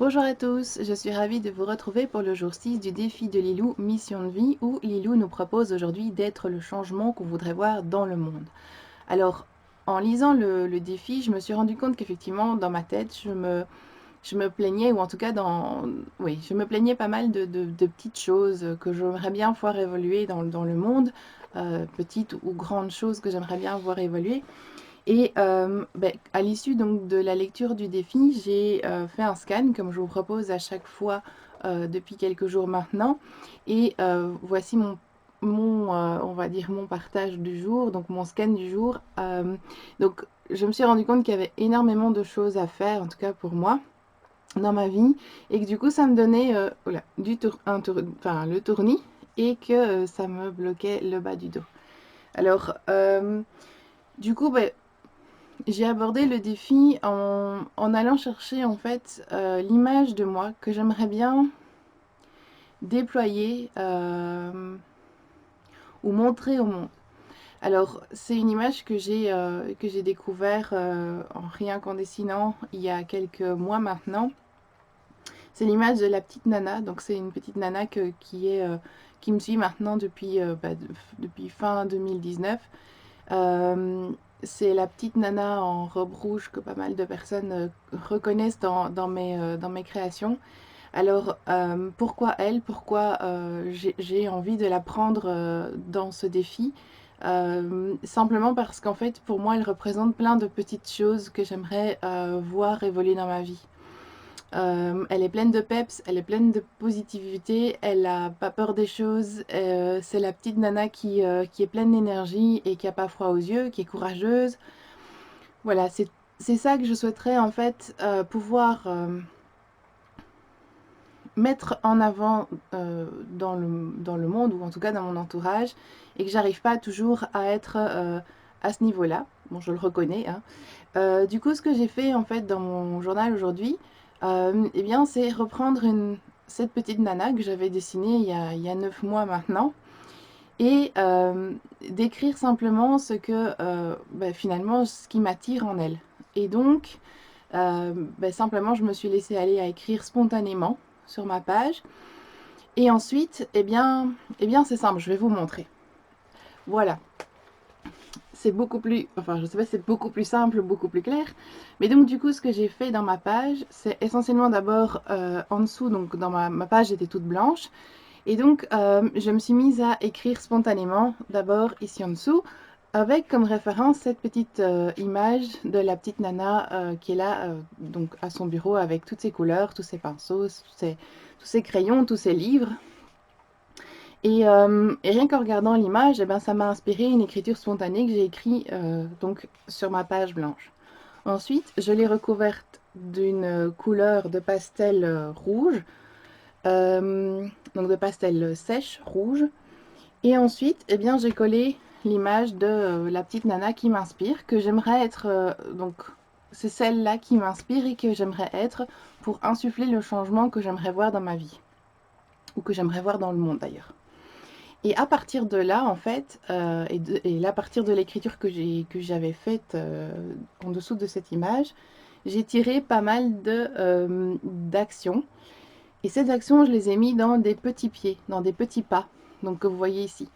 Bonjour à tous, je suis ravie de vous retrouver pour le jour 6 du défi de Lilou Mission de vie où Lilou nous propose aujourd'hui d'être le changement qu'on voudrait voir dans le monde. Alors, en lisant le défi, je me suis rendu compte qu'effectivement, dans ma tête, je me plaignais, ou en tout cas, oui, je me plaignais pas mal de petites choses que j'aimerais bien voir évoluer dans le monde, petites ou grandes choses que j'aimerais bien voir évoluer. Et à l'issue donc de la lecture du défi, j'ai fait un scan comme je vous propose à chaque fois depuis quelques jours maintenant. Et voici on va dire mon partage du jour, donc mon scan du jour. Donc je me suis rendu compte qu'il y avait énormément de choses à faire, en tout cas pour moi, dans ma vie, et que du coup ça me donnait le tournis et que ça me bloquait le bas du dos. Alors, du coup, j'ai abordé le défi en allant chercher en fait l'image de moi que j'aimerais bien déployer ou montrer au monde. Alors c'est une image que j'ai découvert en rien qu'en dessinant il y a quelques mois maintenant. C'est l'image de la petite nana, donc c'est une petite nana qui me suit maintenant depuis fin 2019. Euh, c'est la petite nana en robe rouge que pas mal de personnes reconnaissent dans mes créations. Alors, pourquoi elle? Pourquoi j'ai envie de la prendre dans ce défi? Simplement parce qu'en fait, pour moi, elle représente plein de petites choses que j'aimerais voir évoluer dans ma vie. Elle est pleine de peps, elle est pleine de positivité, elle a pas peur des choses. C'est la petite nana qui est pleine d'énergie et qui a pas froid aux yeux, qui est courageuse. Voilà, c'est ça que je souhaiterais en fait pouvoir mettre en avant dans le monde, ou en tout cas dans mon entourage, et que j'arrive pas toujours à être à ce niveau-là. Bon, je le reconnais, hein. Du coup, ce que j'ai fait en fait dans mon journal aujourd'hui, eh bien, c'est reprendre cette petite nana que j'avais dessinée il y a 9 mois maintenant, et d'écrire simplement finalement, ce qui m'attire en elle. Et donc, simplement, je me suis laissée aller à écrire spontanément sur ma page. Et ensuite, eh bien c'est simple, je vais vous montrer. Voilà, c'est beaucoup plus, enfin je sais pas si c'est beaucoup plus simple, beaucoup plus clair. Mais donc du coup, ce que j'ai fait dans ma page, c'est essentiellement d'abord en dessous, donc ma page était toute blanche. Et donc je me suis mise à écrire spontanément, d'abord ici en dessous, avec comme référence cette petite image de la petite nana qui est là, donc à son bureau avec toutes ses couleurs, tous ses pinceaux, tous ses crayons, tous ses livres. Et rien qu'en regardant l'image, eh ben, ça m'a inspiré une écriture spontanée que j'ai écrite donc sur ma page blanche. Ensuite, je l'ai recouverte d'une couleur de pastel rouge, donc de pastel sèche rouge. Et ensuite, eh bien, j'ai collé l'image de la petite nana qui m'inspire, que j'aimerais être. Donc, c'est celle-là qui m'inspire et que j'aimerais être pour insuffler le changement que j'aimerais voir dans ma vie, ou que j'aimerais voir dans le monde d'ailleurs. Et à partir de là, en fait, et à partir de l'écriture que j'avais faite en dessous de cette image, j'ai tiré pas mal d'actions. Et ces actions, je les ai mis dans des petits pieds, dans des petits pas, donc que vous voyez ici.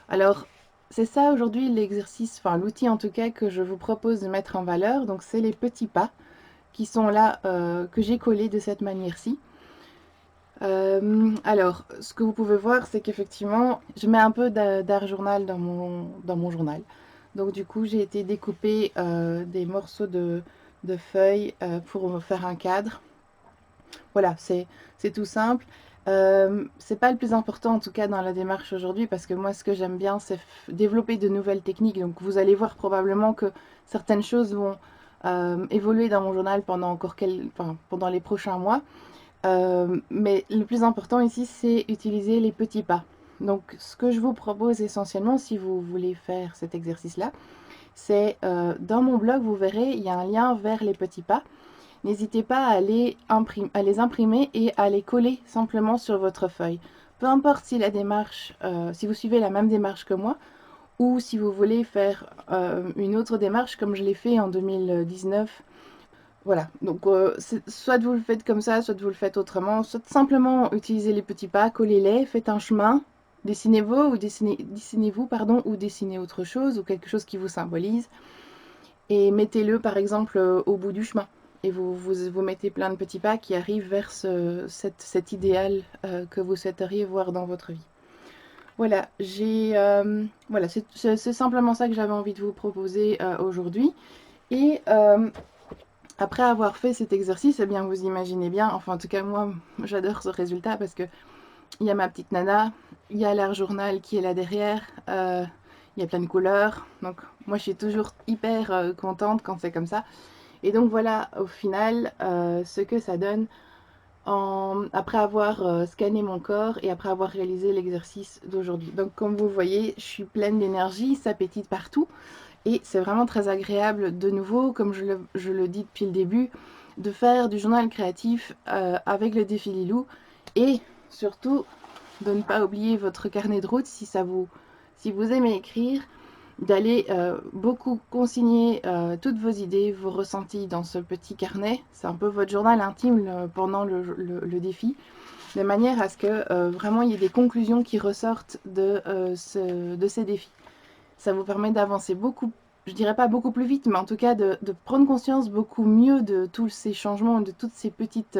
Alors, c'est ça aujourd'hui l'exercice, enfin l'outil en tout cas que je vous propose de mettre en valeur. Donc, c'est les petits pas qui sont là, que j'ai collés de cette manière-ci. Alors, ce que vous pouvez voir, c'est qu'effectivement, je mets un peu d'art journal dans mon journal. Donc, du coup, j'ai été découper des morceaux de feuilles pour me faire un cadre. Voilà, c'est tout simple. C'est pas le plus important en tout cas dans la démarche aujourd'hui parce que moi ce que j'aime bien c'est développer de nouvelles techniques. Donc vous allez voir probablement que certaines choses vont évoluer dans mon journal pendant les prochains mois. Mais le plus important ici, c'est utiliser les petits pas. Donc, ce que je vous propose essentiellement, si vous voulez faire cet exercice-là, c'est dans mon blog, vous verrez, il y a un lien vers les petits pas. N'hésitez pas à les imprimer et à les coller simplement sur votre feuille. Peu importe si la démarche, si vous suivez la même démarche que moi, ou si vous voulez faire une autre démarche comme je l'ai fait en 2019. Voilà, donc soit vous le faites comme ça, soit vous le faites autrement, soit simplement utilisez les petits pas, collez-les, faites un chemin, dessinez-vous, pardon, ou dessinez autre chose, ou quelque chose qui vous symbolise, et mettez-le par exemple au bout du chemin. Et vous mettez plein de petits pas qui arrivent vers cet idéal que vous souhaiteriez voir dans votre vie. Voilà, voilà, c'est simplement ça que j'avais envie de vous proposer aujourd'hui. Et après avoir fait cet exercice, eh bien vous imaginez bien, enfin en tout cas moi j'adore ce résultat parce que il y a ma petite nana, il y a l'art journal qui est là derrière, il y a plein de couleurs, donc moi je suis toujours hyper contente quand c'est comme ça. Et donc voilà au final ce que ça donne après avoir scanné mon corps et après avoir réalisé l'exercice d'aujourd'hui. Donc comme vous voyez, je suis pleine d'énergie, ça pétille partout. Et c'est vraiment très agréable, de nouveau, comme je le dis depuis le début, de faire du journal créatif avec le défi Lilou. Et surtout, de ne pas oublier votre carnet de route si vous aimez écrire, d'aller beaucoup consigner toutes vos idées, vos ressentis dans ce petit carnet. C'est un peu votre journal intime pendant le défi, de manière à ce que vraiment il y ait des conclusions qui ressortent de ces défis. Ça vous permet d'avancer beaucoup, je dirais pas beaucoup plus vite, mais en tout cas de prendre conscience beaucoup mieux de tous ces changements, de toutes ces petites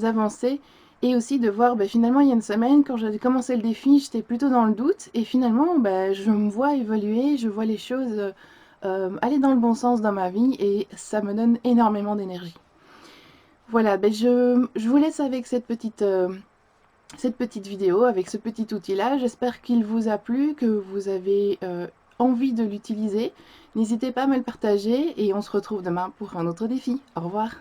avancées. Et aussi de voir, finalement, il y a une semaine, quand j'avais commencé le défi, j'étais plutôt dans le doute. Et finalement, je me vois évoluer, je vois les choses aller dans le bon sens dans ma vie. Et ça me donne énormément d'énergie. Voilà, je vous laisse avec cette petite vidéo, avec ce petit outil-là. J'espère qu'il vous a plu, que vous avez envie de l'utiliser. N'hésitez pas à me le partager et on se retrouve demain pour un autre défi. Au revoir.